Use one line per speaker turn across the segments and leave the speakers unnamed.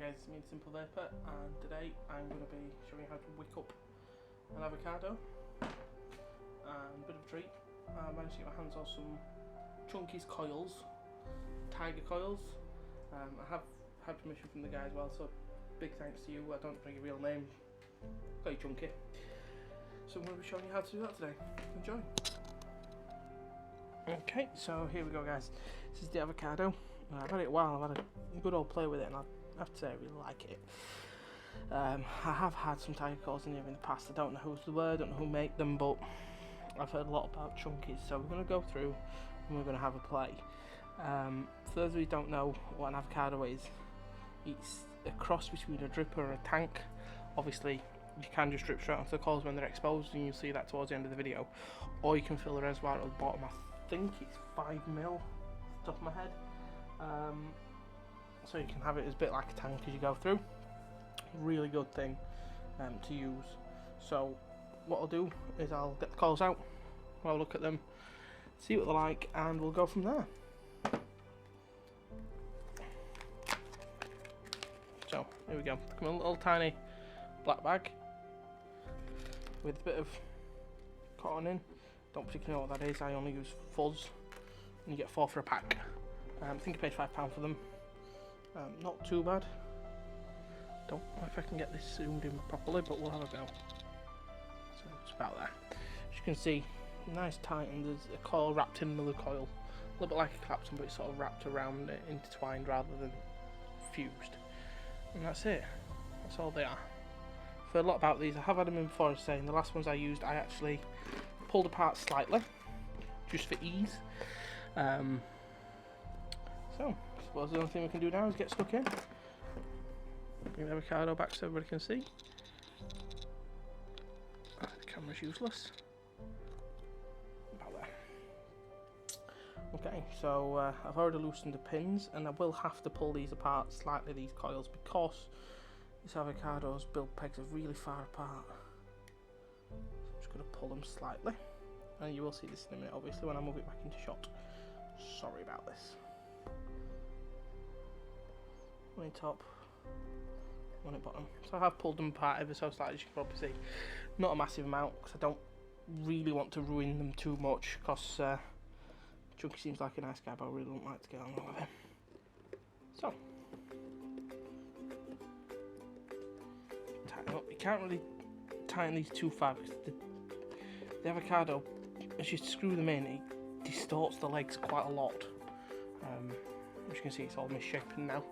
guys, it's me, the Simple Vapor, and today I'm going to be showing you how to wick up an avocado. And a bit of a treat, I managed to get my hands on some Chunky's coils, tiger coils. I have had permission from the guy as well, so big thanks to you. I don't know your real name, got you Chunky. So I'm going to be showing you how to do that today. Enjoy. Okay, so here we go guys, this is the avocado. I've had it a while, I've had a good old play with it and I have to say I really like it. I have had some tiger coils in here in the past. I don't know who's the word, I don't know who make them, but I've heard a lot about Chunky's, so we're going to go through and we're going to have a play. For those of you who don't know what an avocado is, it's a cross between a dripper and a tank. Obviously you can just drip straight onto the coils when they're exposed, and you'll see that towards the end of the video, or you can fill the reservoir at the bottom. I think it's 5 mil off the top of my head. So you can have it as a bit like a tank as you go through. Really good thing to use. So what I'll do is I'll get the coils out, we'll have a look at them, see what they're like, and we'll go from there. So here we go. Come in a little tiny black bag with a bit of cotton in. Don't particularly know what that is, I only use fuzz, and you get 4 for a pack. I think I paid £5 for them. Not too bad. Don't know if I can get this zoomed in properly, but we'll have a go. So it's about there. As you can see, nice tight, and there's a coil wrapped in another coil. A little bit like a Clapton, but it's sort of wrapped around it, intertwined rather than fused. And that's it. That's all they are. For a lot about these, I have had them in before, as I say. In the last ones I used, I actually pulled apart slightly, just for ease. So, I suppose the only thing we can do now is get stuck in. Bring the avocado back so everybody can see. The camera's useless. About there. Okay, so I've already loosened the pins, and I will have to pull these apart slightly, these coils, because this avocado's build pegs are really far apart. So I'm just going to pull them slightly, and you will see this in a minute, obviously, when I move it back into shot. Sorry about this. One in top, one at bottom. So I have pulled them apart ever so slightly, as you can probably see. Not a massive amount, because I don't really want to ruin them too much, because Chunky seems like a nice guy, but I really don't like to get on with him. So, tighten up. You can't really tighten these too far, because the avocado, as you screw them in, it distorts the legs quite a lot. As you can see, it's all misshapen now.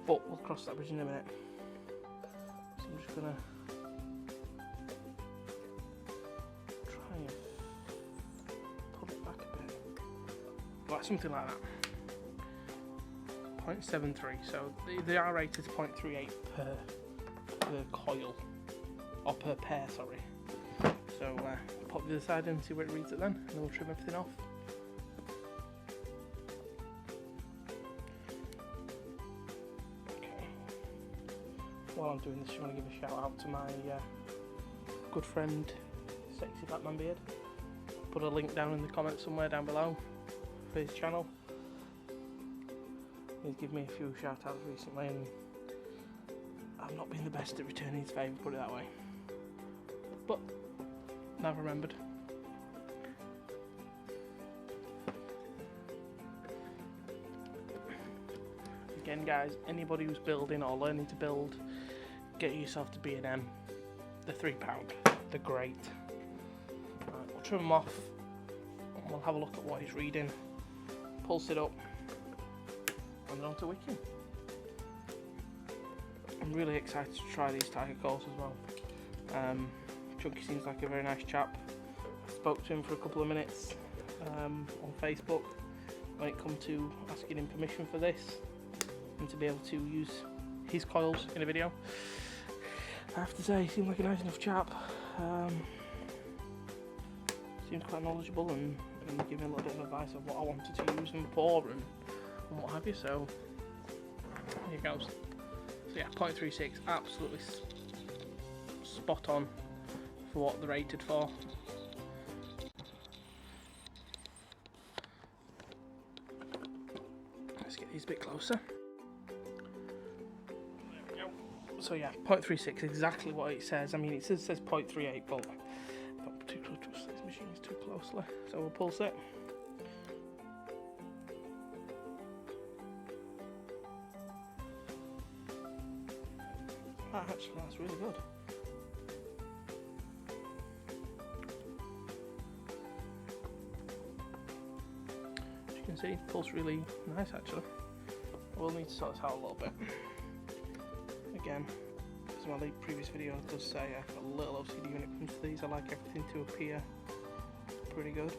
But we'll cross that bridge in a minute. So I'm just gonna try and pull it back a bit. Like something like that. 0.73. So they are rated 0.38 per coil. Or per pair, sorry. So pop the other side in and see where it reads it then, and then we'll trim everything off. While I'm doing this, I want to give a shout out to my good friend Sexy Fat Man Beard. Put a link down in the comments somewhere down below for his channel. He's given me a few shout outs recently, and I've not been the best at returning his favour, put it that way. But I've remembered. Again guys, anybody who's building or learning to build, get yourself to B&M. They're £3, they're great. Right, we'll trim them off and we'll have a look at what he's reading, pulse it up, and then on to wicking. I'm really excited to try these tiger coils as well. Chunky seems like a very nice chap. I spoke to him for a couple of minutes on Facebook when it come to asking him permission for this and to be able to use his coils in a video. I have to say, he seemed like a nice enough chap. Seems quite knowledgeable, and gave me a little bit of advice of what I wanted to use them for and what have you. So here goes. So yeah, 0.36, absolutely spot on for what they're rated for. Let's get these a bit closer. So yeah, 0.36, exactly what it says. I mean, it says 0.38, but I don't particularly trust these machines too closely. So we'll pulse it. Ah, actually, that's really good. As you can see, it pulls really nice actually. We'll need to sort this out a little bit. Again, as my previous video does say, I've got a little OCD when it comes to these. I like everything to appear pretty good.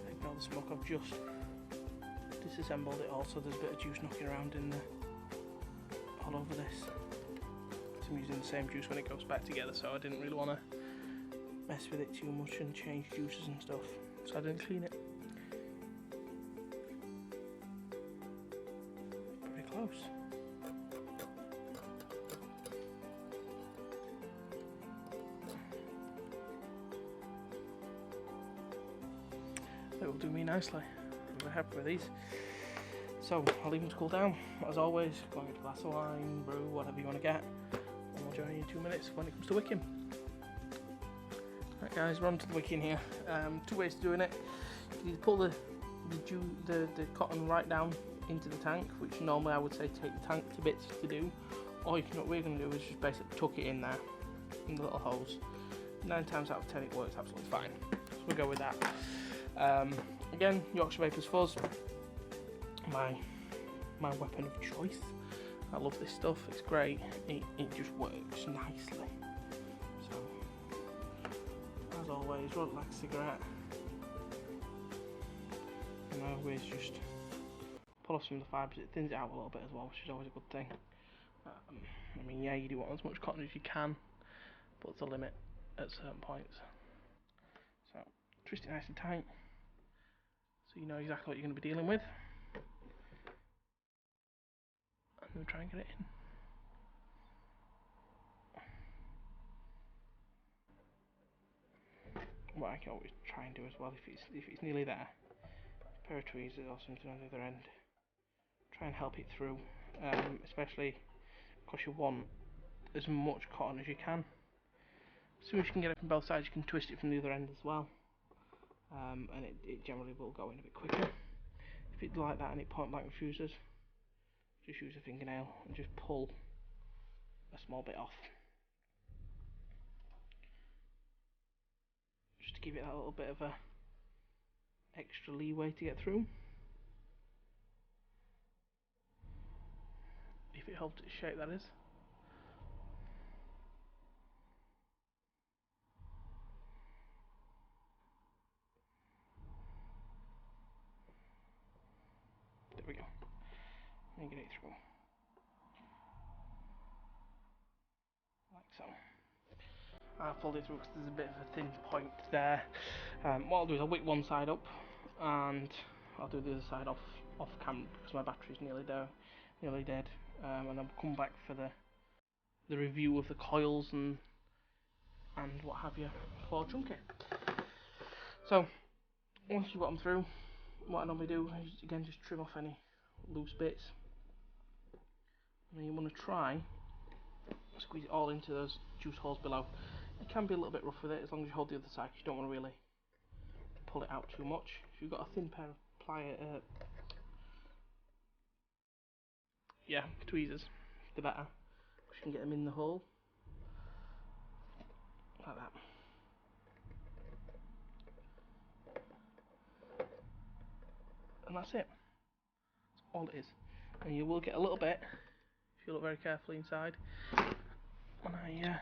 Ignore the smoke, I've just disassembled it all, so there's a bit of juice knocking around in all over this. So I'm using the same juice when it goes back together, so I didn't really want to mess with it too much and change juices and stuff, so I didn't clean it. Pretty close. It will do me nicely. I'm very happy with these. So I'll leave them to cool down. As always, go and get a glass of wine, brew, whatever you want to get, and we'll join you in 2 minutes when it comes to wicking. Right guys, we're on to the wicking here. 2 ways of doing it. You can either pull the cotton right down into the tank, which normally I would say take the tank to bits to do, or you can, what we're going to do is just basically tuck it in there, in the little hose. 9 times out of 10 it works absolutely fine, so we'll go with that. Again, Yorkshire Vapors Fuzz, my weapon of choice. I love this stuff, it's great, it just works nicely. So, as always, roll it like a cigarette, and I always just pull off some of the fibres. It thins it out a little bit as well, which is always a good thing. I mean, yeah, you do want as much cotton as you can, but there's a limit at certain points. So, twist it nice and tight, so you know exactly what you're going to be dealing with. And then try and get it in. What I can always try and do as well, if it's nearly there, a pair of tweezers or something on the other end, try and help it through, especially because you want as much cotton as you can. As soon as you can get it from both sides, you can twist it from the other end as well, and it generally will go in a bit quicker. If it's like that and it point blank refuses, just use a fingernail and just pull a small bit off, just to give it that little bit of a extra leeway to get through. If it holds its shape, that is. There we go. And get it through. Like so. I'll fold it through because there's a bit of a thin point there. What I'll do is I'll wick one side up, and I'll do the other side off camera because my battery's nearly dead. And I'll come back for the review of the coils and what have you for chunky. So once you've got them through, what I normally do is again just trim off any loose bits, and then you want to try squeeze it all into those juice holes below. It can be a little bit rough with it as long as you hold the other side, because you don't want to really pull it out too much. If you've got a thin pair of pliers, tweezers, the better, because you can get them in the hole like that. And that's it. That's all it is. And you will get a little bit, if you look very carefully inside, and I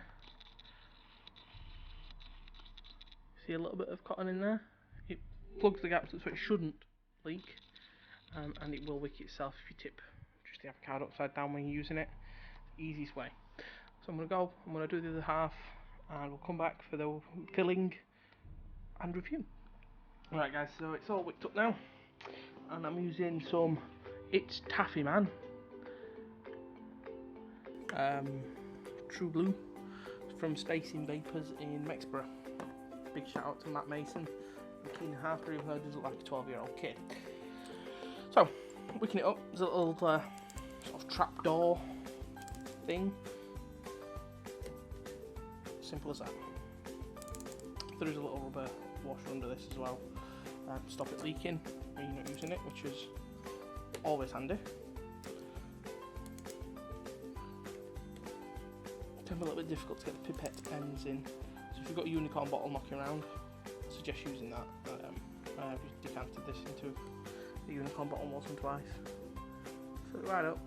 see a little bit of cotton in there. It plugs the gaps so it shouldn't leak, and it will wick itself if you tip just the avocado upside down when you're using it. Easiest way. So I'm going to do the other half, and we'll come back for the filling and review. Right guys, so it's all wicked up now, and I'm using some It's Taffy Man True Blue from Spacing Vapors in Mexborough. Big shout out to Matt Mason and Keen Harper, even though he doesn't look like a 12-year-old kid. So
wicking it up, there's a little sort of trapdoor thing. Simple as that. There is a little rubber washer under this as well, to stop it leaking when you're not using it, which is always handy. It can be a little bit difficult to get the pipette ends in, so if you've got a unicorn bottle knocking around, I suggest using that. I've just decanted this into the unicorn bottle once and twice. Fill it right up,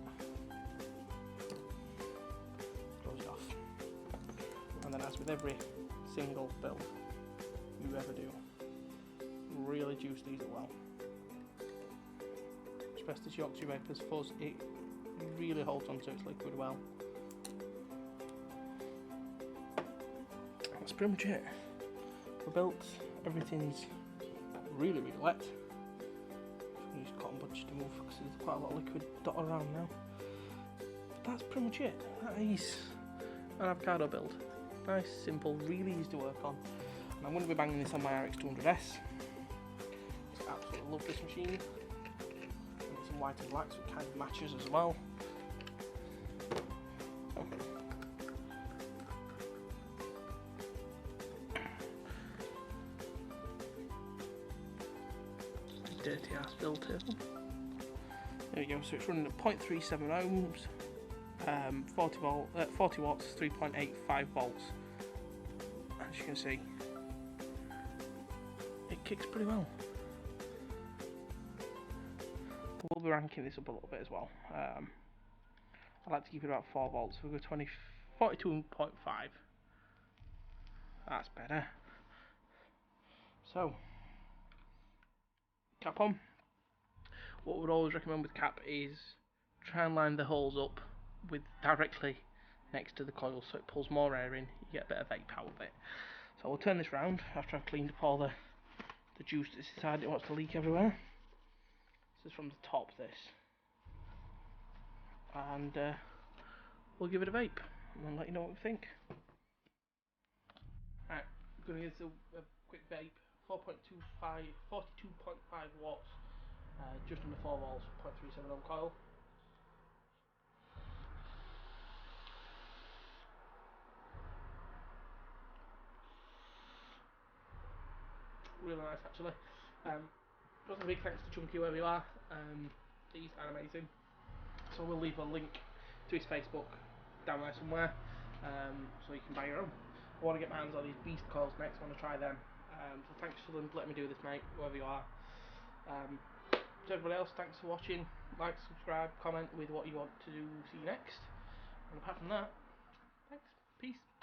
close it off, and then as with every single build you ever do, really juice these as well. Asbestos, Yorkshire Vapors, fuzz, it really holds onto its liquid well. That's pretty much it. We're built, everything's really wet. I'm use cotton buds to move because there's quite a lot of liquid dotted around now. But that's pretty much it. That is an avocado build. Nice, simple, really easy to work on. And I'm going to be banging this on my RX 200S. I absolutely love this machine. And it's in white and black, so it kind of matches as well. Dirty ass build table. There we go, so it's running at 0.37 ohms, 40 watts, 3.85 volts. As you can see, it kicks pretty well. We'll be ranking this up a little bit as well. I like to keep it about 4 volts, so we'll go 42.5. That's better. So, cap on. What we'd always recommend with cap is try and line the holes up with directly next to the coil, so it pulls more air in, you get a bit of vape out of it. So we'll turn this round after I've cleaned up all the juice that's inside. It wants to leak everywhere. This is from the top, this, and we'll give it a vape and then let you know what we think. Alright, I'm going to give this a quick vape. 42.5 watts, just under 4 volts, 0.37 ohm coil. Really nice, actually. Just a big thanks to Chunky wherever you are. These are amazing. So we'll leave a link to his Facebook down there somewhere, so you can buy your own. I want to get my hands on these beast coils next. I want to try them. So thanks for letting me do this, mate, wherever you are. To everybody else, thanks for watching. Like, subscribe, comment with what you want to see next. And apart from that, thanks. Peace.